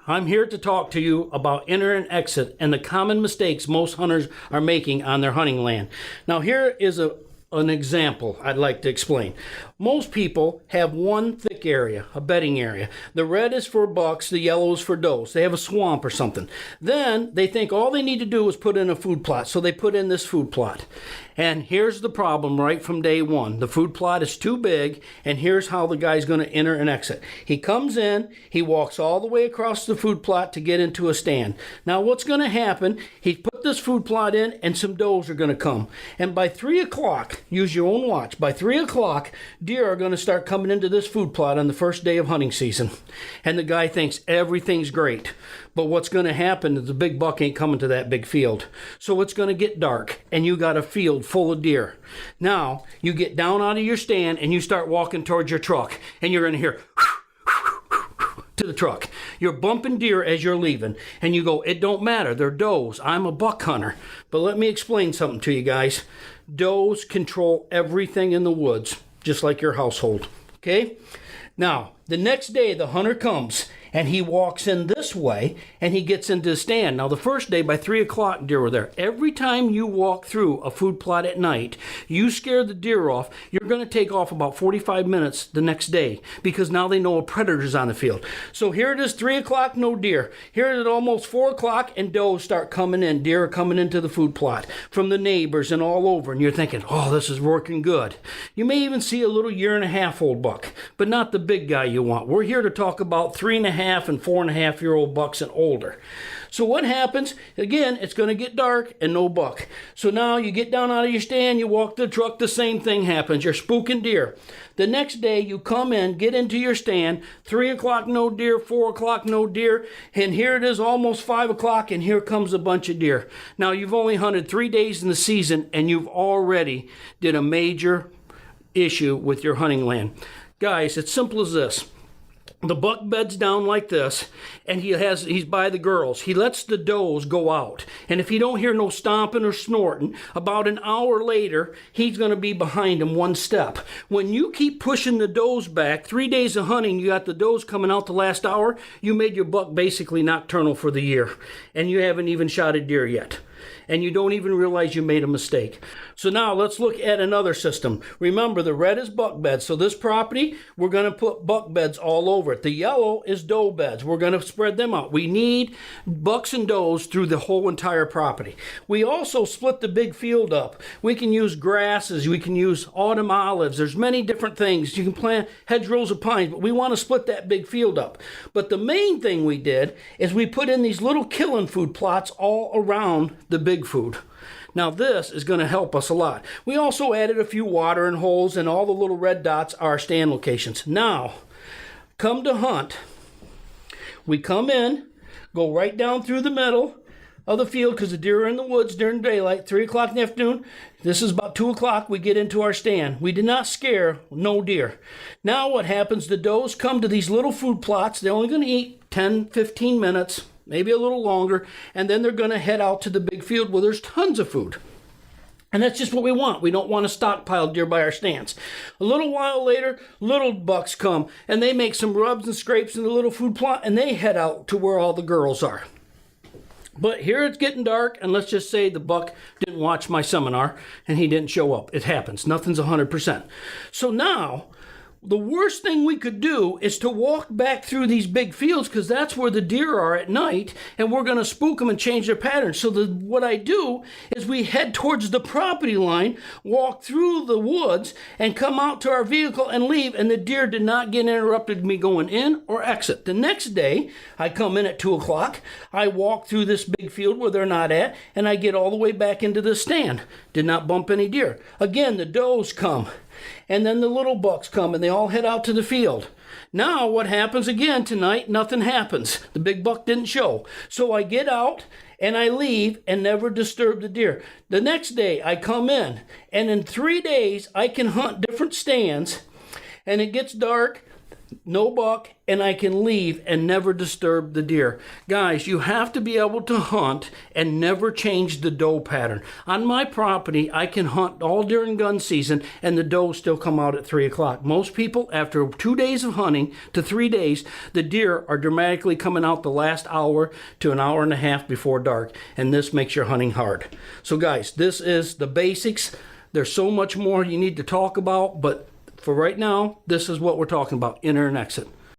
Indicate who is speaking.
Speaker 1: I'm here to talk to you about enter and exit and the common mistakes most hunters are making on their hunting land. Now here is an example I'd like to explain. Most people have one thick area, a bedding area. The red is for bucks, the yellow is for does. They have a swamp or something. Then they think all they need to do is put in a food plot, so they put in this food plot. And here's the problem right from day one. The food plot is too big, and here's how the guy's going to enter and exit. He comes in, he walks all the way across the food plot to get into a stand. Now what's going to happen, he put this food plot in, and some does are going to come. And by 3 o'clock, use your own watch, by 3 o'clock, deer are going to start coming into this food plot on the first day of hunting season. And the guy thinks everything's great. But what's going to happen is the big buck ain't coming to that big field. So it's going to get dark, and you got a field full of deer. Now, you get down out of your stand, and you start walking towards your truck, and you're going to hear to the truck. You're bumping deer as you're leaving, and you go, it don't matter, they're does. I'm a buck hunter. But let me explain something to you guys. Does control everything in the woods, just like your household, okay? Now, the next day, the hunter comes, and he walks in this way, and he gets into the stand. Now, the first day, by 3 o'clock, deer were there. Every time you walk through a food plot at night, you scare the deer off, you're going to take off about 45 minutes the next day, because now they know a predator's on the field. So here it is, 3 o'clock, no deer. Here it is almost 4 o'clock, and does start coming in. Deer are coming into the food plot from the neighbors and all over, and you're thinking, oh, this is working good. You may even see a little 1.5-year-old buck, but not the big guy you want. We're here to talk about 3.5 and 4.5-year-old bucks and older. So what happens? Again, it's going to get dark and no buck. So now you get down out of your stand, you walk to the truck, the same thing happens. You're spooking deer. The next day you come in, get into your stand, 3 o'clock no deer, 4 o'clock no deer, and here it is almost 5 o'clock, and here comes a bunch of deer. Now you've only hunted 3 days in the season, and you've already did a major issue with your hunting land. Guys, it's simple as this. The buck beds down like this, and he's by the girls. He lets the does go out. And if you don't hear no stomping or snorting, about an hour later, he's going to be behind him one step. When you keep pushing the does back, 3 days of hunting, you got the does coming out the last hour, you made your buck basically nocturnal for the year. And you haven't even shot a deer yet. And you don't even realize you made a mistake. So now let's look at another system. Remember, the red is buck beds. So this property, we're going to put buck beds all over it. The yellow is doe beds. We're going to spread them out. We need bucks and does through the whole entire property. We also split the big field up. We can use grasses. We can use autumn olives. There's many different things. You can plant hedgerows of pines, but we want to split that big field up. But the main thing we did is we put in these little killing food plots all around the big food. Now this is going to help us a lot. We also added a few watering holes, and all the little red dots are stand locations. Now, come to hunt. We come in, go right down through the middle of the field because the deer are in the woods during daylight, 3 o'clock in the afternoon. This is about 2 o'clock, we get into our stand. We did not scare no deer. Now what happens, the does come to these little food plots. They're only going to eat 10, 15 minutes. Maybe a little longer, and then they're going to head out to the big field where there's tons of food. And that's just what we want. We don't want to stockpile deer by our stands. A little while later, little bucks come, and they make some rubs and scrapes in the little food plot, and they head out to where all the girls are. But here it's getting dark, and let's just say the buck didn't watch my seminar, and he didn't show up. It happens. Nothing's 100%. So now, the worst thing we could do is to walk back through these big fields because that's where the deer are at night, and we're going to spook them and change their pattern. So what I do is we head towards the property line, walk through the woods, and come out to our vehicle and leave, and the deer did not get interrupted me going in or exit. The next day, I come in at 2 o'clock, I walk through this big field where they're not at, and I get all the way back into the stand. Did not bump any deer. Again, the does come. And then the little bucks come, and they all head out to the field. Now what happens again tonight? Nothing happens. The big buck didn't show. So I get out, and I leave and never disturb the deer. The next day I come in, and in 3 days I can hunt different stands, and it gets dark. no buck, and I can leave and never disturb the deer. Guys, you have to be able to hunt and never change the doe pattern. On my property, I can hunt all during gun season and the does still come out at 3 o'clock. Most people, after 2 days of hunting to 3 days, the deer are dramatically coming out the last hour to an hour and a half before dark, and this makes your hunting hard. So guys, this is the basics. There's so much more you need to talk about, but for right now, this is what we're talking about, enter and exit.